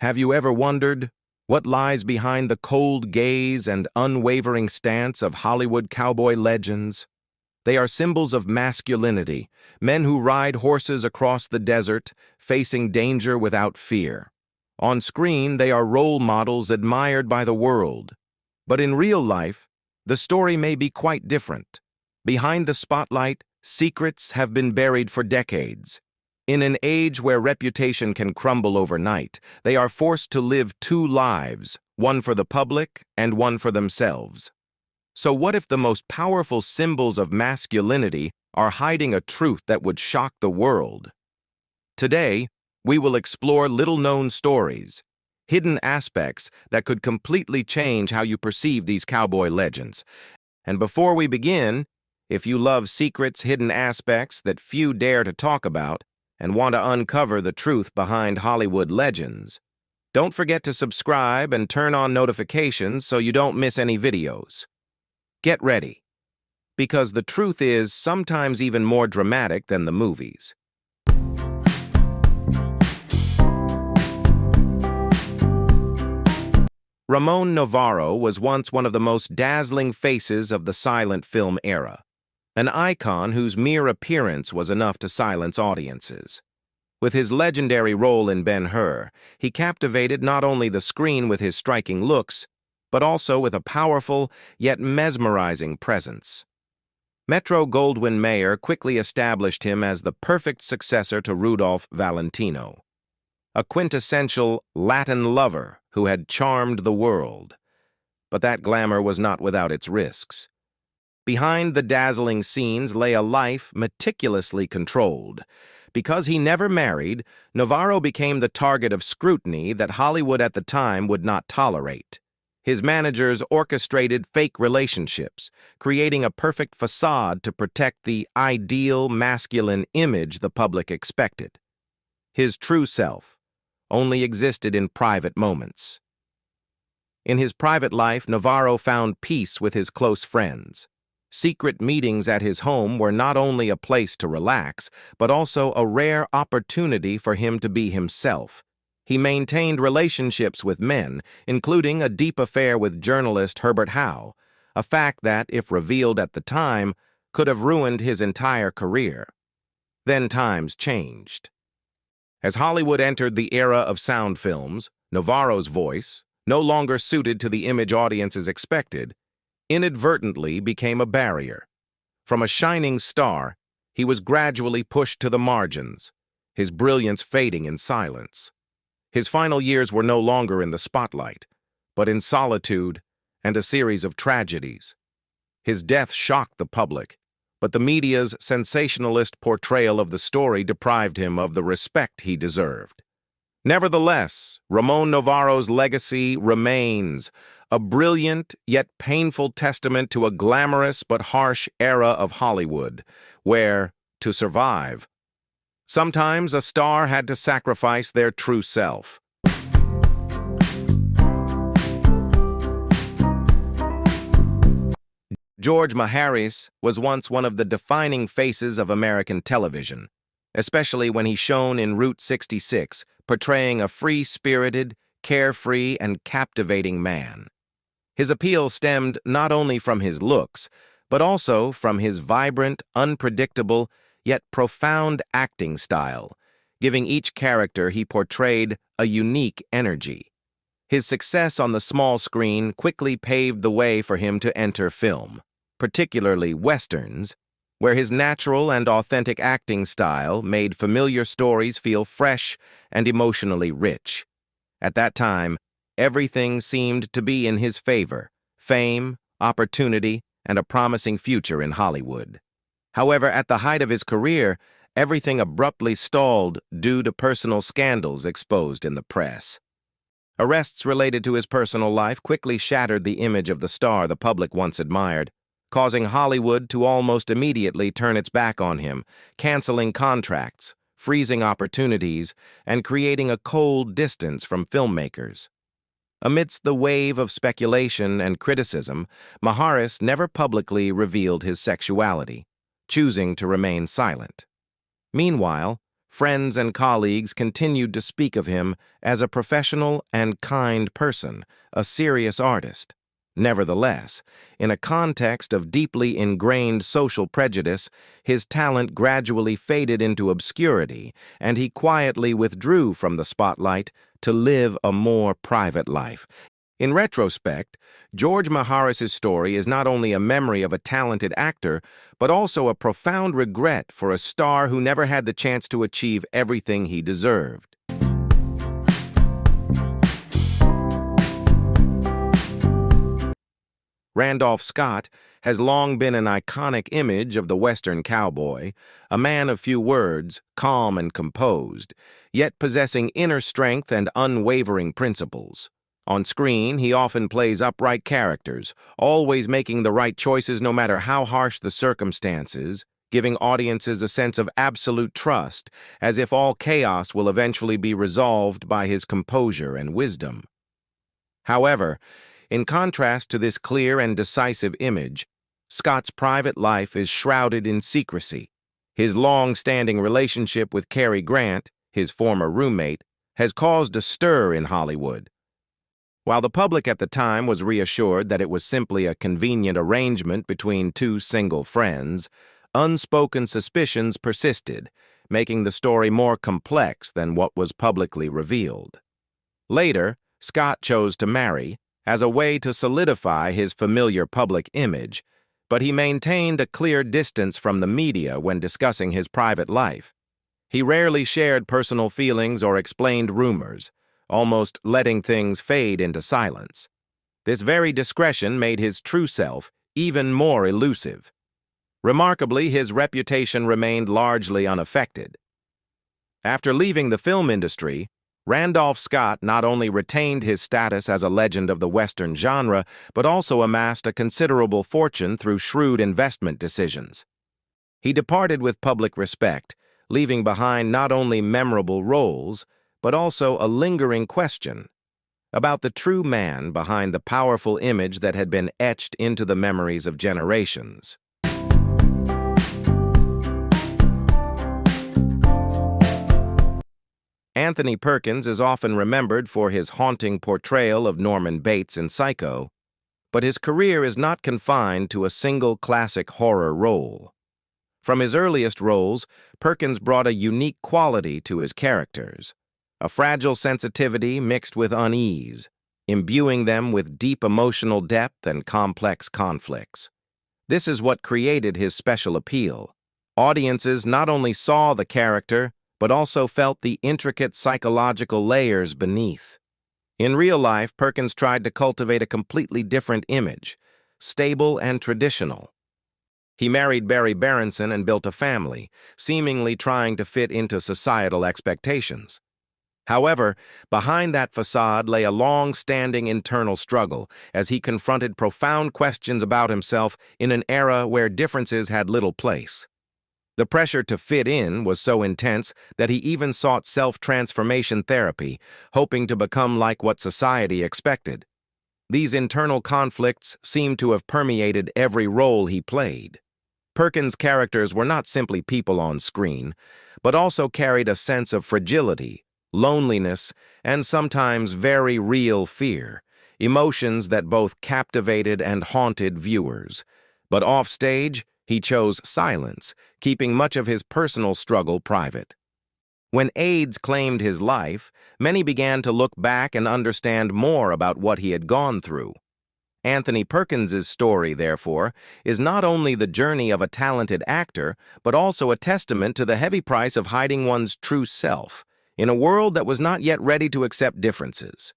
Have you ever wondered what lies behind the cold gaze and unwavering stance of Hollywood cowboy legends? They are symbols of masculinity, men who ride horses across the desert, facing danger without fear. On screen, they are role models admired by the world. But in real life, the story may be quite different. Behind the spotlight, secrets have been buried for decades. In an age where reputation can crumble overnight, they are forced to live two lives, one for the public and one for themselves. So what if the most powerful symbols of masculinity are hiding a truth that would shock the world? Today, we will explore little-known stories, hidden aspects that could completely change how you perceive these cowboy legends. And before we begin, if you love secrets, hidden aspects that few dare to talk about, and want to uncover the truth behind Hollywood legends, don't forget to subscribe and turn on notifications so you don't miss any videos. Get ready, because the truth is sometimes even more dramatic than the movies. Ramon Novaro was once one of the most dazzling faces of the silent film era, an icon whose mere appearance was enough to silence audiences. With his legendary role in Ben-Hur, he captivated not only the screen with his striking looks, but also with a powerful yet mesmerizing presence. Metro-Goldwyn-Mayer quickly established him as the perfect successor to Rudolph Valentino, a quintessential Latin lover who had charmed the world. But that glamour was not without its risks. Behind the dazzling scenes lay a life meticulously controlled. Because he never married, Novaro became the target of scrutiny that Hollywood at the time would not tolerate. His managers orchestrated fake relationships, creating a perfect facade to protect the ideal masculine image the public expected. His true self only existed in private moments. In his private life, Novaro found peace with his close friends. Secret meetings at his home were not only a place to relax, but also a rare opportunity for him to be himself. He maintained relationships with men, including a deep affair with journalist Herbert Howe, a fact that, if revealed at the time, could have ruined his entire career. Then times changed. As Hollywood entered the era of sound films, Novaro's voice, no longer suited to the image audiences expected, inadvertently became a barrier. From a shining star, he was gradually pushed to the margins, his brilliance fading in silence. His final years were no longer in the spotlight, but in solitude and a series of tragedies. His death shocked the public, but the media's sensationalist portrayal of the story deprived him of the respect he deserved. Nevertheless, Ramon Novaro's legacy remains, a brilliant yet painful testament to a glamorous but harsh era of Hollywood, where, to survive, sometimes a star had to sacrifice their true self. George Maharis was once one of the defining faces of American television, especially when he shone in Route 66, portraying a free-spirited, carefree, and captivating man. His appeal stemmed not only from his looks, but also from his vibrant, unpredictable, yet profound acting style, giving each character he portrayed a unique energy. His success on the small screen quickly paved the way for him to enter film, particularly westerns, where his natural and authentic acting style made familiar stories feel fresh and emotionally rich. At that time, everything seemed to be in his favor: fame, opportunity, and a promising future in Hollywood. However, at the height of his career, everything abruptly stalled due to personal scandals exposed in the press. Arrests related to his personal life quickly shattered the image of the star the public once admired, causing Hollywood to almost immediately turn its back on him, canceling contracts, freezing opportunities, and creating a cold distance from filmmakers. Amidst the wave of speculation and criticism, Maharis never publicly revealed his sexuality, choosing to remain silent. Meanwhile, Friends and colleagues continued to speak of him as a professional and kind person, a serious artist. Nevertheless, in a context of deeply ingrained social prejudice, his talent gradually faded into obscurity, and he quietly withdrew from the spotlight to live a more private life. In retrospect, George Maharis' story is not only a memory of a talented actor, but also a profound regret for a star who never had the chance to achieve everything he deserved. Randolph Scott has long been an iconic image of the Western cowboy, a man of few words, calm and composed, yet possessing inner strength and unwavering principles. On screen, he often plays upright characters, always making the right choices no matter how harsh the circumstances, giving audiences a sense of absolute trust, as if all chaos will eventually be resolved by his composure and wisdom. However, in contrast to this clear and decisive image, Scott's private life is shrouded in secrecy. His long-standing relationship with Cary Grant, his former roommate, has caused a stir in Hollywood. While the public at the time was reassured that it was simply a convenient arrangement between two single friends, unspoken suspicions persisted, making the story more complex than what was publicly revealed. Later, Scott chose to marry as a way to solidify his familiar public image, but he maintained a clear distance from the media when discussing his private life. He rarely shared personal feelings or explained rumors, almost letting things fade into silence. This very discretion made his true self even more elusive. Remarkably, his reputation remained largely unaffected. After leaving the film industry, Randolph Scott not only retained his status as a legend of the Western genre, but also amassed a considerable fortune through shrewd investment decisions. He departed with public respect, leaving behind not only memorable roles, but also a lingering question about the true man behind the powerful image that had been etched into the memories of generations. Anthony Perkins is often remembered for his haunting portrayal of Norman Bates in Psycho, but his career is not confined to a single classic horror role. From his earliest roles, Perkins brought a unique quality to his characters, a fragile sensitivity mixed with unease, imbuing them with deep emotional depth and complex conflicts. This is what created his special appeal. Audiences not only saw the character, but also felt the intricate psychological layers beneath. In real life, Perkins tried to cultivate a completely different image, stable and traditional. He married Barry Berenson and built a family, seemingly trying to fit into societal expectations. However, behind that facade lay a long-standing internal struggle as he confronted profound questions about himself in an era where differences had little place. The pressure to fit in was so intense that he even sought self-transformation therapy, hoping to become like what society expected. These internal conflicts seemed to have permeated every role he played. Perkins' characters were not simply people on screen, but also carried a sense of fragility, loneliness, and sometimes very real fear, emotions that both captivated and haunted viewers. But offstage, he chose silence, keeping much of his personal struggle private. When AIDS claimed his life, many began to look back and understand more about what he had gone through. Anthony Perkins' story, therefore, is not only the journey of a talented actor, but also a testament to the heavy price of hiding one's true self, in a world that was not yet ready to accept differences.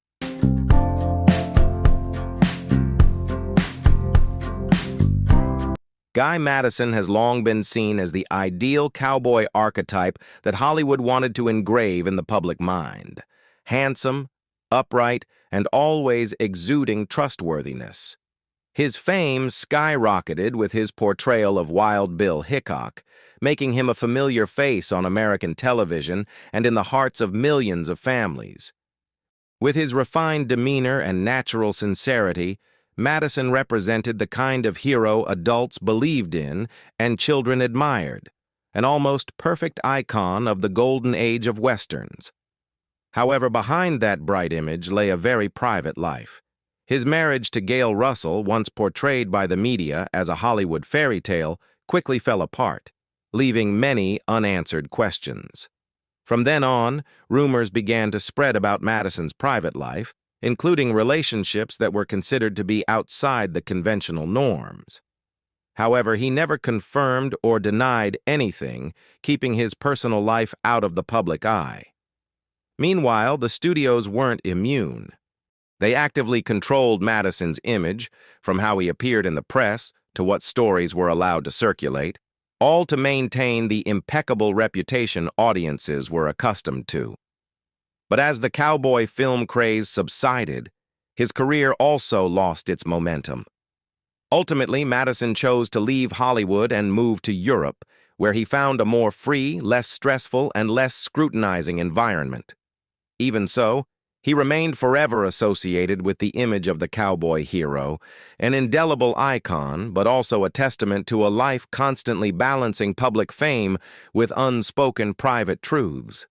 Guy Madison has long been seen as the ideal cowboy archetype that Hollywood wanted to engrave in the public mind. Handsome, upright, and always exuding trustworthiness. His fame skyrocketed with his portrayal of Wild Bill Hickok, making him a familiar face on American television and in the hearts of millions of families. With his refined demeanor and natural sincerity, Madison represented the kind of hero adults believed in and children admired, an almost perfect icon of the golden age of Westerns. However, behind that bright image lay a very private life. His marriage to Gail Russell, once portrayed by the media as a Hollywood fairy tale, quickly fell apart, leaving many unanswered questions. From then on, rumors began to spread about Madison's private life, including relationships that were considered to be outside the conventional norms. However, he never confirmed or denied anything, keeping his personal life out of the public eye. Meanwhile, the studios weren't immune. They actively controlled Madison's image, from how he appeared in the press to what stories were allowed to circulate, all to maintain the impeccable reputation audiences were accustomed to. But as the cowboy film craze subsided, his career also lost its momentum. Ultimately, Madison chose to leave Hollywood and move to Europe, where he found a more free, less stressful, and less scrutinizing environment. Even so, he remained forever associated with the image of the cowboy hero, an indelible icon, but also a testament to a life constantly balancing public fame with unspoken private truths.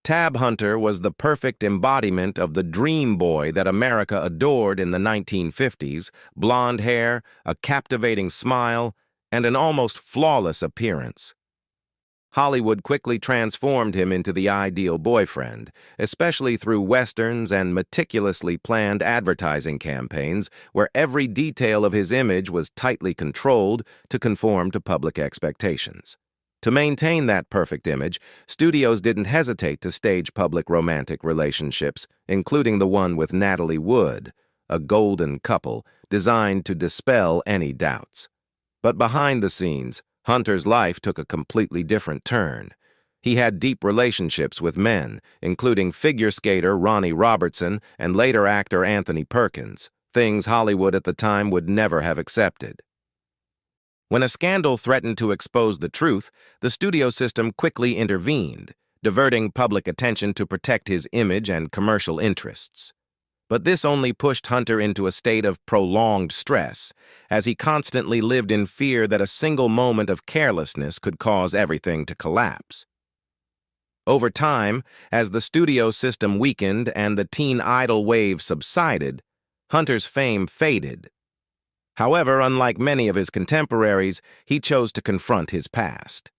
Tab Hunter was the perfect embodiment of the dream boy that America adored in the 1950s, blonde hair, a captivating smile, and an almost flawless appearance. Hollywood quickly transformed him into the ideal boyfriend, especially through westerns and meticulously planned advertising campaigns where every detail of his image was tightly controlled to conform to public expectations. To maintain that perfect image, studios didn't hesitate to stage public romantic relationships, including the one with Natalie Wood, a golden couple designed to dispel any doubts. But behind the scenes, Hunter's life took a completely different turn. He had deep relationships with men, including figure skater Ronnie Robertson and later actor Anthony Perkins, things Hollywood at the time would never have accepted. When a scandal threatened to expose the truth, the studio system quickly intervened, diverting public attention to protect his image and commercial interests. But this only pushed Hunter into a state of prolonged stress, as he constantly lived in fear that a single moment of carelessness could cause everything to collapse. Over time, as the studio system weakened and the teen idol wave subsided, Hunter's fame faded. However, unlike many of his contemporaries, he chose to confront his past.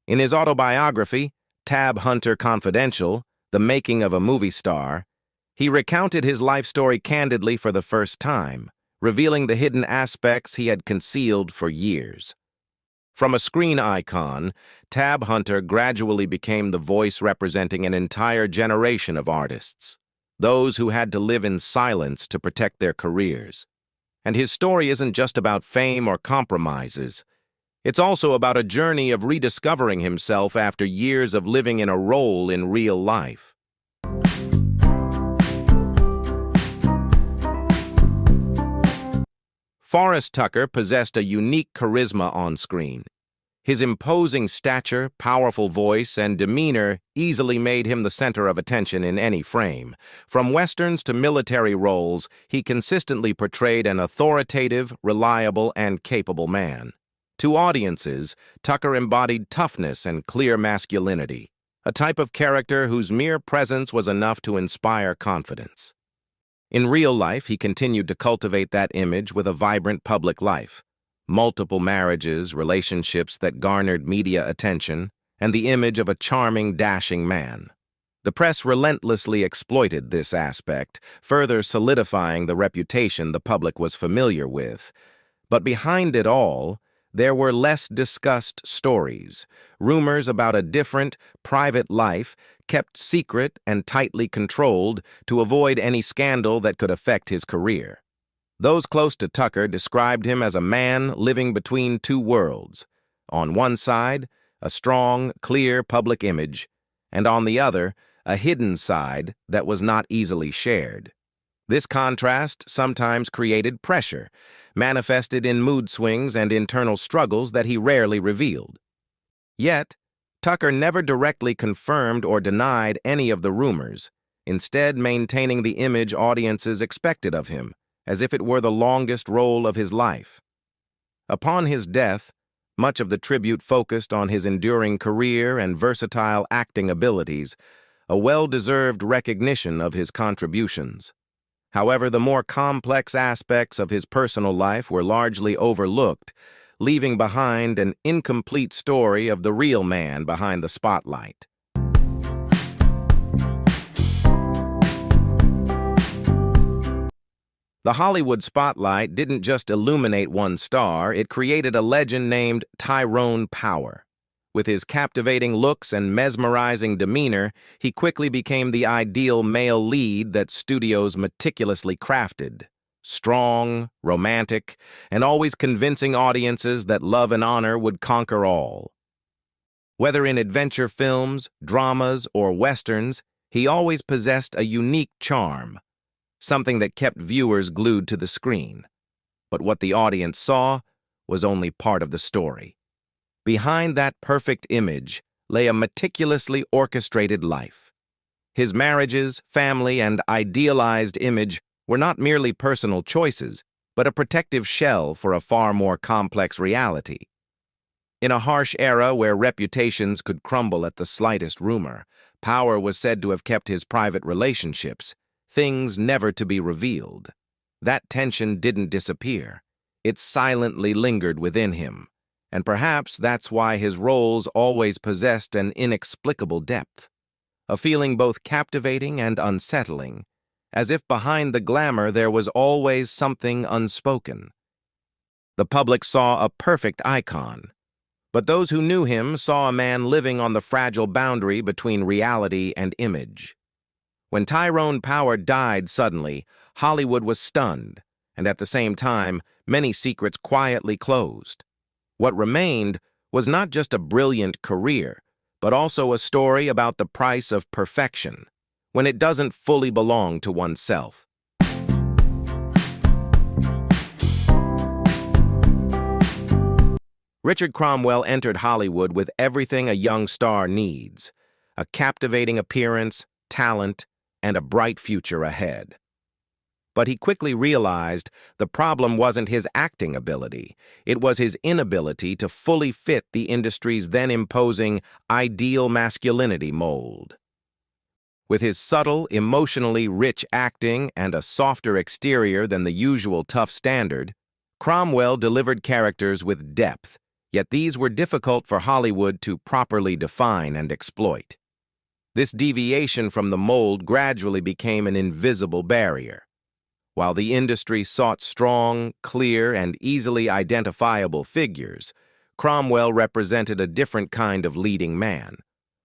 In his autobiography, Tab Hunter Confidential, The Making of a Movie Star, he recounted his life story candidly for the first time, revealing the hidden aspects he had concealed for years. From a screen icon, Tab Hunter gradually became the voice representing an entire generation of artists, those who had to live in silence to protect their careers. And his story isn't just about fame or compromises. It's also about a journey of rediscovering himself after years of living in a role in real life. Forrest Tucker possessed a unique charisma on screen. His imposing stature, powerful voice, and demeanor easily made him the center of attention in any frame. From westerns to military roles, he consistently portrayed an authoritative, reliable, and capable man. To audiences, Tucker embodied toughness and clear masculinity, a type of character whose mere presence was enough to inspire confidence. In real life, he continued to cultivate that image with a vibrant public life. Multiple marriages, relationships that garnered media attention, and the image of a charming, dashing man. The press relentlessly exploited this aspect, further solidifying the reputation the public was familiar with. But behind it all, there were less discussed stories, rumors about a different, private life kept secret and tightly controlled to avoid any scandal that could affect his career. Those close to Tucker described him as a man living between two worlds. On one side, a strong, clear public image, and on the other, a hidden side that was not easily shared. This contrast sometimes created pressure, manifested in mood swings and internal struggles that he rarely revealed. Yet, Tucker never directly confirmed or denied any of the rumors, instead maintaining the image audiences expected of him, as if it were the longest role of his life. Upon his death, much of the tribute focused on his enduring career and versatile acting abilities, a well-deserved recognition of his contributions. However, the more complex aspects of his personal life were largely overlooked, leaving behind an incomplete story of the real man behind the spotlight. The Hollywood spotlight didn't just illuminate one star, it created a legend named Tyrone Power. With his captivating looks and mesmerizing demeanor, he quickly became the ideal male lead that studios meticulously crafted. Strong, romantic, and always convincing audiences that love and honor would conquer all. Whether in adventure films, dramas, or westerns, he always possessed a unique charm, something that kept viewers glued to the screen. But what the audience saw was only part of the story. Behind that perfect image lay a meticulously orchestrated life. His marriages, family, and idealized image were not merely personal choices, but a protective shell for a far more complex reality. In a harsh era where reputations could crumble at the slightest rumor, Power was said to have kept his private relationships, things never to be revealed. That tension didn't disappear. It silently lingered within him, and perhaps that's why his roles always possessed an inexplicable depth, a feeling both captivating and unsettling, as if behind the glamour there was always something unspoken. The public saw a perfect icon, but those who knew him saw a man living on the fragile boundary between reality and image. When Tyrone Power died suddenly, Hollywood was stunned, and at the same time, many secrets quietly closed. What remained was not just a brilliant career, but also a story about the price of perfection, when it doesn't fully belong to oneself. Richard Cromwell entered Hollywood with everything a young star needs: a captivating appearance, talent, and a bright future ahead. But he quickly realized the problem wasn't his acting ability, it was his inability to fully fit the industry's then imposing ideal masculinity mold. With his subtle, emotionally rich acting and a softer exterior than the usual tough standard, Cromwell delivered characters with depth, yet these were difficult for Hollywood to properly define and exploit. This deviation from the mold gradually became an invisible barrier. While the industry sought strong, clear, and easily identifiable figures, Cromwell represented a different kind of leading man,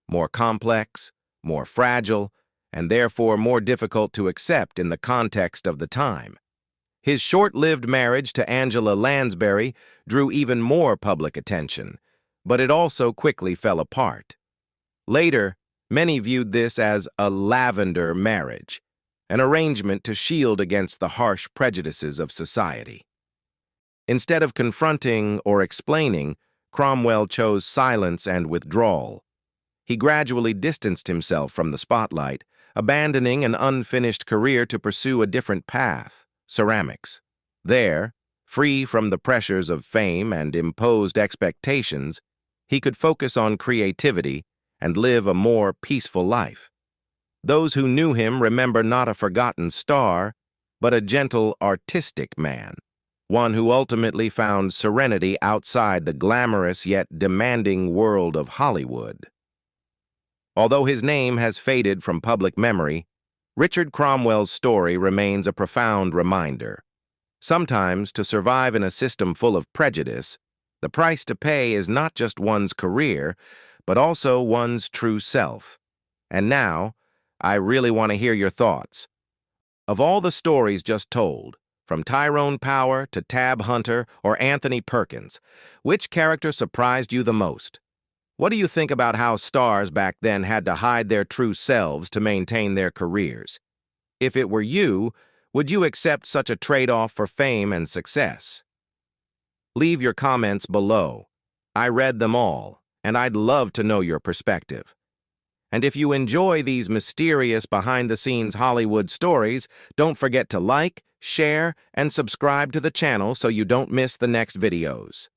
more complex, more fragile, and therefore more difficult to accept in the context of the time. His short-lived marriage to Angela Lansbury drew even more public attention, but it also quickly fell apart. Later, many viewed this as a lavender marriage, an arrangement to shield against the harsh prejudices of society. Instead of confronting or explaining, Cromwell chose silence and withdrawal. He gradually distanced himself from the spotlight, abandoning an unfinished career to pursue a different path: ceramics. There, free from the pressures of fame and imposed expectations, he could focus on creativity and live a more peaceful life. Those who knew him remember not a forgotten star, but a gentle, artistic man, one who ultimately found serenity outside the glamorous yet demanding world of Hollywood. Although his name has faded from public memory, Richard Cromwell's story remains a profound reminder. Sometimes, to survive in a system full of prejudice, the price to pay is not just one's career, but also one's true self. And now, I really want to hear your thoughts. Of all the stories just told, from Tyrone Power to Tab Hunter or Anthony Perkins, which character surprised you the most? What do you think about how stars back then had to hide their true selves to maintain their careers? If it were you, would you accept such a trade-off for fame and success? Leave your comments below. I read them all, and I'd love to know your perspective. And if you enjoy these mysterious behind-the-scenes Hollywood stories, don't forget to like, share, and subscribe to the channel so you don't miss the next videos.